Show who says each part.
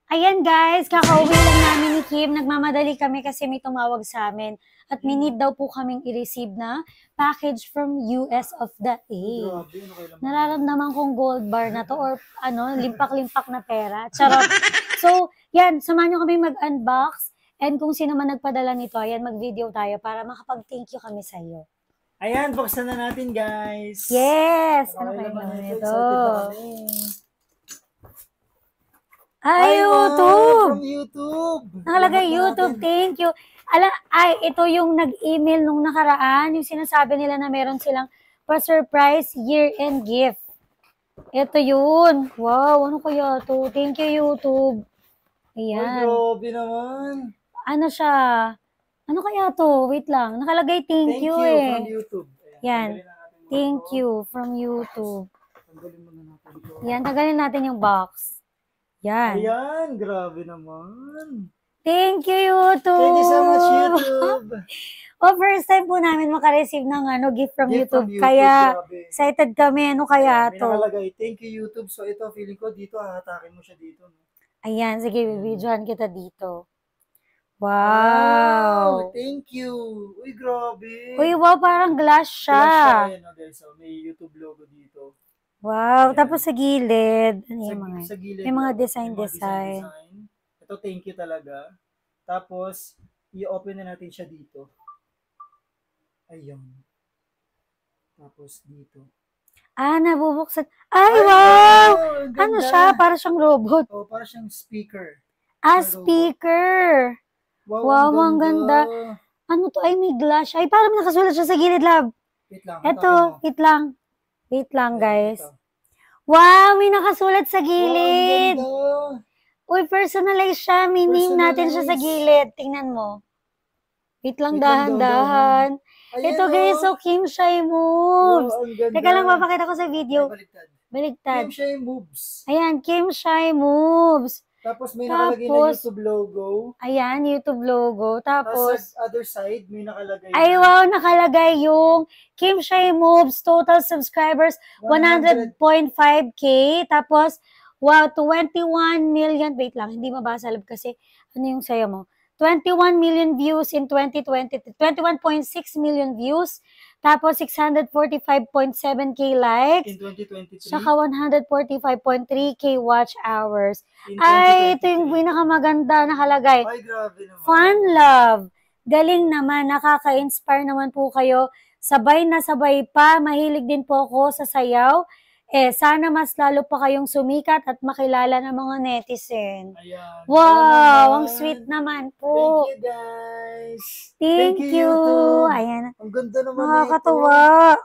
Speaker 1: Ayan guys, kakauwi lang namin ni Kim. Nagmamadali kami kasi may tumawag sa amin. At may need daw po kaming i-receive na package from US of the A. Nararamdaman kong gold bar na to or limpak-limpak na pera. Charot. So, yan, samahan nyo kami mag-unbox. And kung sino man nagpadala nito, ayan, mag-video tayo para makapag-thank you kami sa iyo.
Speaker 2: Ayan, buksan na natin guys.
Speaker 1: Yes! Ano
Speaker 2: Okay,
Speaker 1: kayo
Speaker 2: naman
Speaker 1: naman
Speaker 2: ito.
Speaker 1: ito?
Speaker 2: Excited na kami.
Speaker 1: Ay,
Speaker 2: wow,
Speaker 1: YouTube!
Speaker 2: from YouTube!
Speaker 1: Nakalagay
Speaker 2: Salamat
Speaker 1: YouTube,
Speaker 2: natin.
Speaker 1: thank you. Ito yung nag-email nung nakaraan, yung sinasabi nila na meron silang pa-surprise year-end gift. Ito yun. Wow, ano kaya to? Thank you, YouTube.
Speaker 2: Ay,
Speaker 1: Ayan.
Speaker 2: grabe naman.
Speaker 1: Ano siya? Ano kaya to? Wait lang. Nakalagay thank you
Speaker 2: from
Speaker 1: eh.
Speaker 2: YouTube.
Speaker 1: Yan.
Speaker 2: Tanggalin na natin muna
Speaker 1: Thank
Speaker 2: ito.
Speaker 1: you from YouTube.
Speaker 2: Tanggalin muna natin ito.
Speaker 1: Yan, tagalin natin yung box. Yan.
Speaker 2: Ayan, grabe naman.
Speaker 1: Thank you, YouTube!
Speaker 2: Thank you so much, YouTube.
Speaker 1: First time po namin makareceive ng gift from
Speaker 2: Gift
Speaker 1: YouTube.
Speaker 2: from YouTube,
Speaker 1: Kaya
Speaker 2: grabe.
Speaker 1: excited kami. Ano kaya
Speaker 2: May
Speaker 1: to?
Speaker 2: nakalagay, thank you YouTube. So ito, feeling ko dito, hahatakin mo siya dito. No?
Speaker 1: Ayan, sige, bibidyohan kita dito. Wow!
Speaker 2: Thank you! Uy, grabe!
Speaker 1: Uy, wow, parang glass siya.
Speaker 2: Ayan, okay, so may YouTube logo dito.
Speaker 1: Wow,
Speaker 2: Ayan.
Speaker 1: tapos sa gilid. Ano yung mga?
Speaker 2: Sa gilid
Speaker 1: May mga
Speaker 2: lang,
Speaker 1: design.
Speaker 2: Ito, thank you talaga. Tapos, i-open na natin siya dito. Ayun. Tapos dito.
Speaker 1: Nabubuksan. Ay, wow!
Speaker 2: Ang
Speaker 1: Ano
Speaker 2: ganda.
Speaker 1: siya? Para siyang robot.
Speaker 2: Oh, para siyang speaker.
Speaker 1: Speaker. Wow, ang ganda. Ano to? Ay, may glass. Ay, parang nakasulat siya sa gilid, lab.
Speaker 2: Wait lang.
Speaker 1: Ito, wait lang. Wait lang, guys.
Speaker 2: Ito.
Speaker 1: Wow, may nakasulat sa gilid.
Speaker 2: Wow, ang ganda.
Speaker 1: Uy, personalize siya. May name natin siya sa gilid. Tingnan mo. Wait lang, dahan-dahan. Ito guys, so Kim Shy Moves.
Speaker 2: Wow, ang ganda.
Speaker 1: Teka lang, mapakita ko sa video.
Speaker 2: Ay,
Speaker 1: Baliktad.
Speaker 2: Kim Shy Moves.
Speaker 1: Ayan, Kim Shy Moves.
Speaker 2: Tapos may nakalagay na YouTube logo.
Speaker 1: Ayan, YouTube logo. Tapos
Speaker 2: sa other side, may nakalagay
Speaker 1: ay, wow, nakalagay yung Kim Shy Moves. Total subscribers, 100.5K. Tapos, wow, 21 million. Wait lang, hindi mabasa lab kasi ano yung sayo mo. 21 million views in 2020. 21.6 million views. Tapos, 645.7K likes.
Speaker 2: In 2023.
Speaker 1: Saka 145.3K watch hours. Ay, ito yung pinakamaganda nakalagay.
Speaker 2: Ay, grabe naman.
Speaker 1: Fun love. Galing naman, nakaka-inspire naman po kayo. Sabay na sabay pa, mahilig din po ako sa sayaw. Sana mas lalo pa kayong sumikat at makilala ng mga netizen.
Speaker 2: Ayan.
Speaker 1: Wow, ang sweet naman po.
Speaker 2: Thank you, guys.
Speaker 1: Thank you.
Speaker 2: YouTube.
Speaker 1: Ayan.
Speaker 2: Ang ganda naman
Speaker 1: Nakakatuwa.